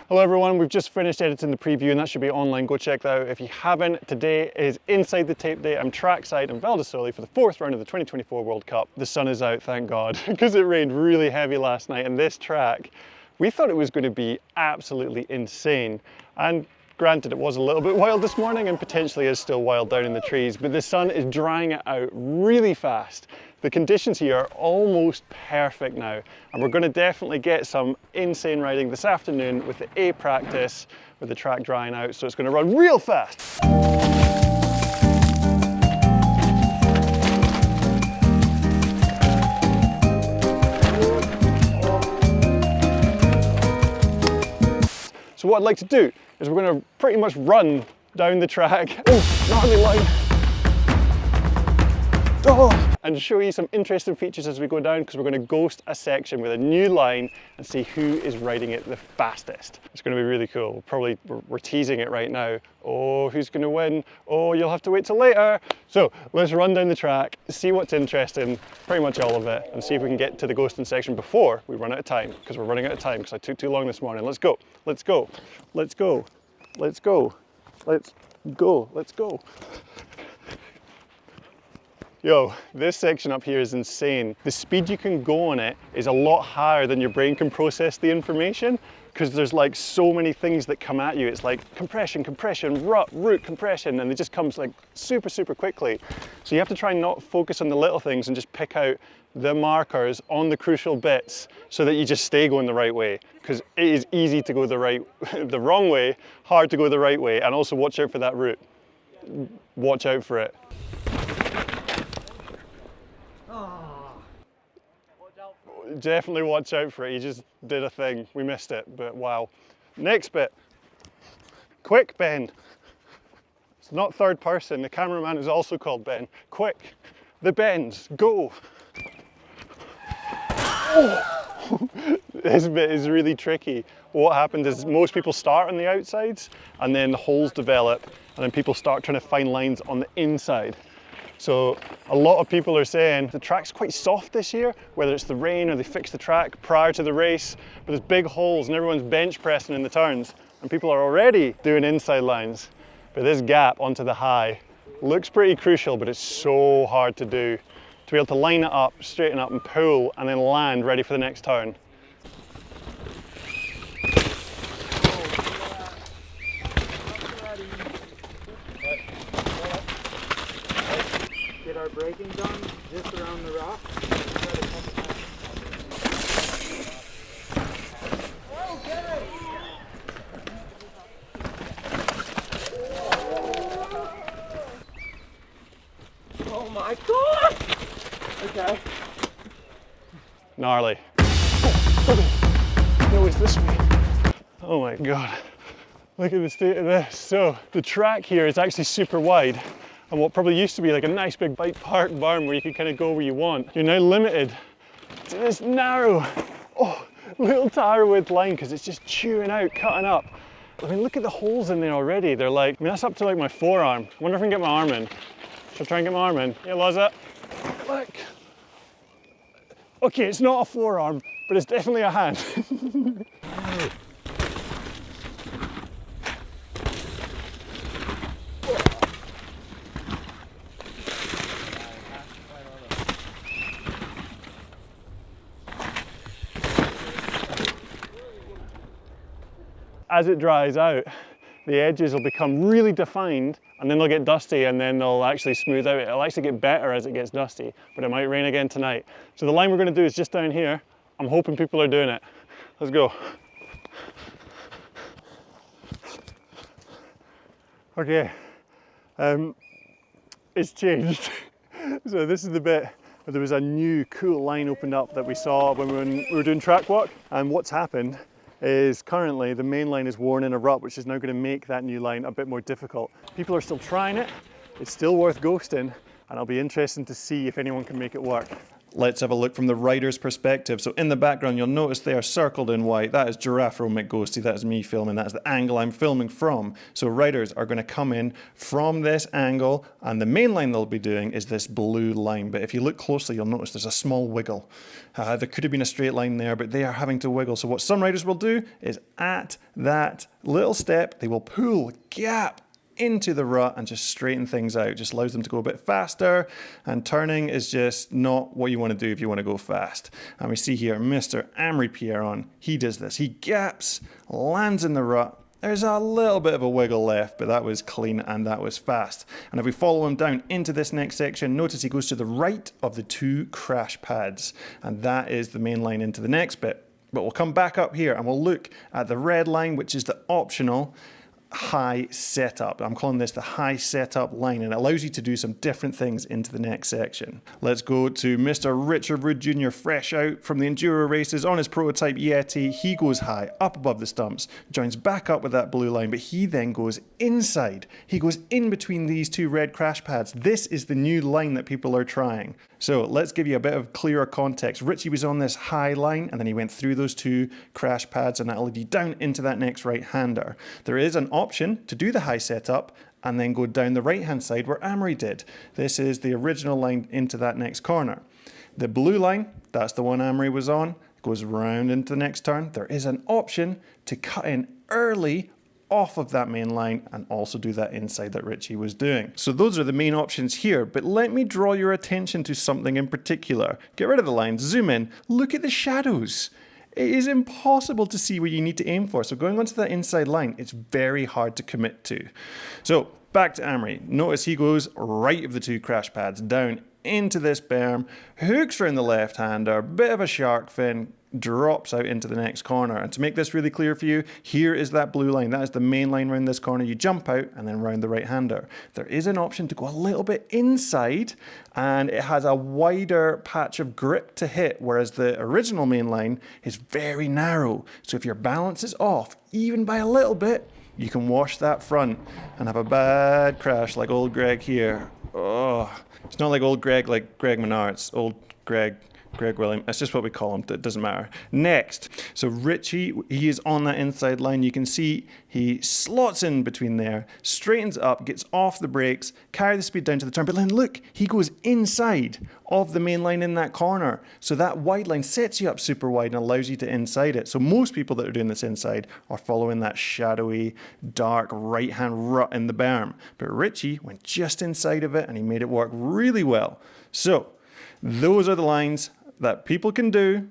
Hello everyone, we've just finished editing the preview and that should be online, go check that out if you haven't. Today is Inside the Tape Day. I'm trackside in Val Di Sole for the 4th round of the 2024 World Cup. The sun is out, thank God, because it rained really heavy last night, and this track, we thought it was going to be absolutely insane. And granted, it was a little bit wild this morning and potentially is still wild down in the trees, but the sun is drying it out really fast. The conditions here are almost perfect now, and we're going to definitely get some insane riding this afternoon with the A practice, with the track drying out, so it's going to run real fast. So what I'd like to do is we're going to pretty much run down the track. Oh, gnarly line. Oh, and show you some interesting features as we go down, because we're going to ghost a section with a new line and see who is riding it the fastest. It's going to be really cool. We're teasing it right now. Oh, who's going to win? Oh, you'll have to wait till later. So let's run down the track, see what's interesting, pretty much all of it, and see if we can get to the ghosting section before we run out of time, because we're running out of time because I took too long this morning. Let's go, let's go, let's go, let's go, let's go, let's go. Yo, this section up here is insane. The speed you can go on it is a lot higher than your brain can process the information, because there's like so many things that come at you. It's like compression, compression, root, compression, and it just comes like super quickly. So you have to try and not focus on the little things and just pick out the markers on the crucial bits so that you just stay going the right way, because it is easy to go the wrong way, hard to go the right way, and also watch out for that root. Watch out for it. Definitely watch out for it. He just did a thing. We missed it, but wow. Next bit. Quick, Ben. It's not third person. The cameraman is also called Ben. Quick. The bends. Go. Oh. This bit is really tricky. What happened is most people start on the outsides and then the holes develop, and then people start trying to find lines on the inside. So a lot of people are saying the track's quite soft this year, whether it's the rain or they fixed the track prior to the race, but there's big holes and everyone's bench pressing in the turns and people are already doing inside lines. But this gap onto the high looks pretty crucial, but it's so hard to do. To be able to line it up, straighten up and pull and then land ready for the next turn. Get our braking done just around the rock. Okay. Oh my God! Okay. Gnarly. Oh, no, it's this way. Oh my God. Look at the state of this. So the track here is actually super wide. And what probably used to be like a nice big bike park barn where you can kind of go where you want, you're now limited to this narrow, little tire width line, because it's just chewing out, cutting up. I mean, look at the holes in there already. They're like, I mean, that's up to like my forearm. I wonder if I can get my arm in. Should I try and get my arm in? Yeah, Liza. Look. Okay, it's not a forearm, but it's definitely a hand. As it dries out, the edges will become really defined and then they'll get dusty and then they'll actually smooth out. It'll actually get better as it gets dusty, but it might rain again tonight. So the line we're going to do is just down here. I'm hoping people are doing it. Let's go. Okay, it's changed. So this is the bit where there was a new cool line opened up that we saw when we were doing track walk, and what's happened is currently the main line is worn in a rut, which is now going to make that new line a bit more difficult. People are still trying it, it's still worth ghosting, and I'll be interested to see if anyone can make it work. Let's have a look from the rider's perspective. So in the background, you'll notice they are circled in white. That is Giraffe Row McGhosty. That is me filming. That is the angle I'm filming from. So riders are going to come in from this angle, and the main line they'll be doing is this blue line. But if you look closely, you'll notice there's a small wiggle. There could have been a straight line there, but they are having to wiggle. So what some riders will do is at that little step, they will pull, gap, into the rut and just straighten things out. Just allows them to go a bit faster, and turning is just not what you want to do if you want to go fast. And we see here Mr. Amory Pierron, he does this. He gaps, lands in the rut. There's a little bit of a wiggle left, but that was clean and that was fast. And if we follow him down into this next section, notice he goes to the right of the 2 crash pads, and that is the main line into the next bit. But we'll come back up here and we'll look at the red line, which is the optional high setup. I'm calling this the high setup line, and it allows you to do some different things into the next section. Let's go to Mr. Richard Rood Jr. fresh out from the enduro races on his prototype Yeti. He goes high up above the stumps, joins back up with that blue line, but he then goes inside. He goes in between these 2 red crash pads. This is the new line that people are trying. So let's give you a bit of clearer context. Richie was on this high line, and then he went through those 2 crash pads, and that'll lead you down into that next right-hander. There is an option to do the high setup and then go down the right-hand side where Amory did. This is the original line into that next corner. The blue line, that's the one Amory was on, goes round into the next turn. There is an option to cut in early off of that main line and also do that inside that Richie was doing. So those are the main options here, but let me draw your attention to something in particular. Get rid of the lines, zoom in, look at the shadows. It is impossible to see what you need to aim for. So going onto that inside line, it's very hard to commit to. So back to Amory. Notice he goes right of the 2 crash pads, down into this berm, hooks around the left-hander, bit of a shark fin, drops out into the next corner. And to make this really clear for you, here is that blue line. That is the main line around this corner. You jump out and then round the right-hander. There is an option to go a little bit inside, and it has a wider patch of grip to hit, whereas the original main line is very narrow. So if your balance is off, even by a little bit, you can wash that front and have a bad crash like old Greg here. Oh, it's not like old Greg like Greg Menard. It's old Greg William. That's just what we call him. It doesn't matter. Next, so Richie, he is on that inside line. You can see he slots in between there, straightens up, gets off the brakes, carry the speed down to the turn. But then look, he goes inside of the main line in that corner. So that wide line sets you up super wide and allows you to inside it. So most people that are doing this inside are following that shadowy, dark right-hand rut in the berm. But Richie went just inside of it and he made it work really well. So those are the lines that people can do.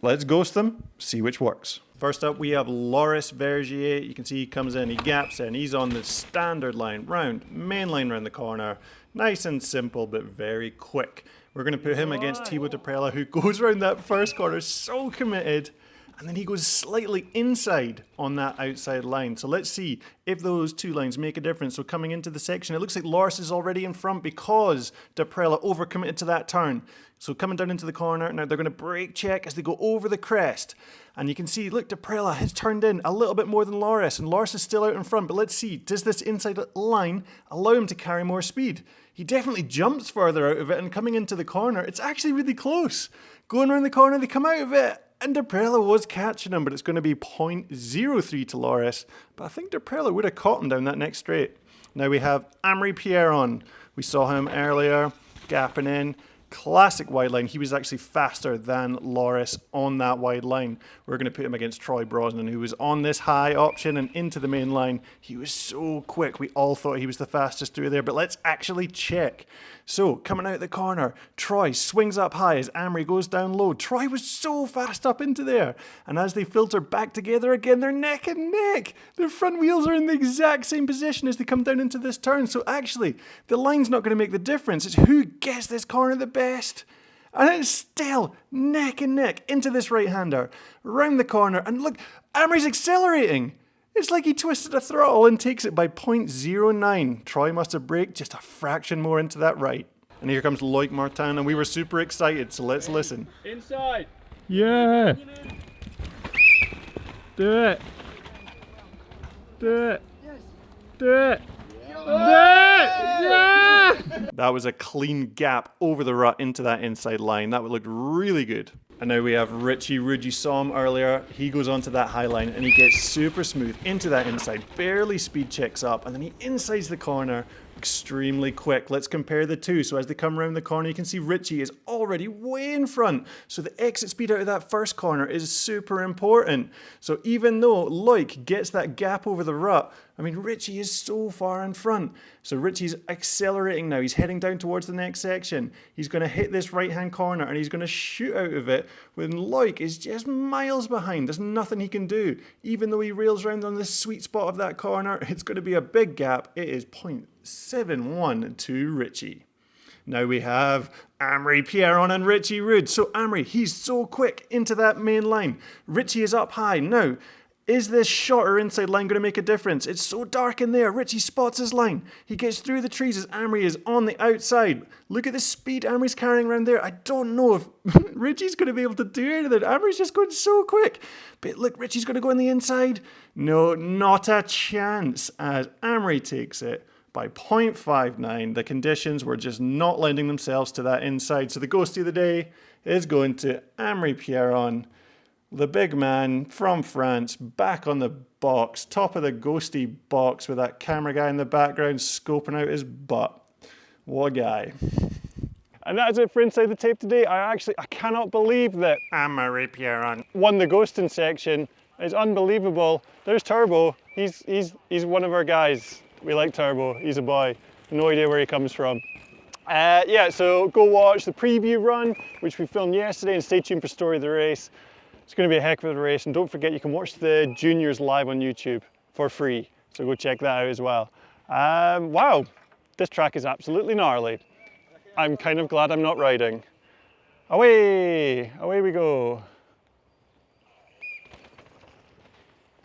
Let's ghost them, see which works. First up, we have Loris Vergier. You can see he comes in, he gaps in, he's on the standard line, round, main line around the corner. Nice and simple, but very quick. We're going to put him against Thibaut Deprella, who goes around that first corner, so committed, and then he goes slightly inside on that outside line. So let's see if those 2 lines make a difference. So coming into the section, it looks like Loris is already in front because Deprella overcommitted to that turn. So coming down into the corner, now they're going to brake check as they go over the crest. And you can see, look, Deprella has turned in a little bit more than Loris, and Loris is still out in front. But let's see, does this inside line allow him to carry more speed? He definitely jumps further out of it, and coming into the corner, it's actually really close. Going around the corner, they come out of it. And Deprella was catching him, but it's going to be 0.03 to Loris. But I think Deprella would have caught him down that next straight. Now we have Amory Pierron. We saw him earlier, gapping in. Classic wide line. He was actually faster than Loris on that wide line. We're going to put him against Troy Brosnan, who was on this high option and into the main line. He was so quick. We all thought he was the fastest through there, but let's actually check. So, coming out the corner, Troy swings up high as Amory goes down low. Troy was so fast up into there. And as they filter back together again, they're neck and neck. Their front wheels are in the exact same position as they come down into this turn. So actually, the line's not going to make the difference. It's who gets this corner the best. And it's still neck and neck into this right-hander. Round the corner. And look, Amory's accelerating. It's like he twisted a throttle and takes it by 0.09. Troy must have braked just a fraction more into that right. And here comes Loic Martin, and we were super excited, so let's listen. Inside. Yeah. Do it. Do it. Yes. Do it. Do it. Yeah! That was a clean gap over the rut into that inside line. That would look really good. And now we have Richie Rude. You saw him earlier. He goes onto that high line and he gets super smooth into that inside. Barely speed checks up and then he insides the corner extremely quick. Let's compare the two. So as they come around the corner, you can see Richie is already way in front. So the exit speed out of that first corner is super important. So even though Loic gets that gap over the rut, I mean, Richie is so far in front. So Richie's accelerating now. He's heading down towards the next section. He's going to hit this right-hand corner and he's going to shoot out of it when Loic is just miles behind. There's nothing he can do. Even though he rails around on the sweet spot of that corner, it's going to be a big gap. It is 0.71 to Richie. Now we have Amaury Pierron and Richie Rude. So Amaury, he's so quick into that main line. Richie is up high. Now, is this shorter inside line going to make a difference? It's so dark in there. Richie spots his line. He gets through the trees as Amaury is on the outside. Look at the speed Amaury's carrying around there. I don't know if Richie's going to be able to do anything. Amaury's just going so quick. But look, Richie's going to go on the inside. No, not a chance as Amaury takes it by 0.59. The conditions were just not lending themselves to that inside. So the ghosty of the day is going to Amaury Pierron. The big man from France, back on the box, top of the ghosty box with that camera guy in the background scoping out his butt. What a guy. And that is it for Inside the Tape today. I cannot believe that Amaury Pierron won the ghosting section. It's unbelievable. There's Turbo. He's one of our guys. We like Turbo. He's a boy. No idea where he comes from. Yeah, so go watch the preview run, which we filmed yesterday, and stay tuned for Story of the Race. It's going to be a heck of a race, and don't forget you can watch the juniors live on YouTube for free, so go check that out as well. Wow, this track is absolutely gnarly. I'm kind of glad I'm not riding. Away we go.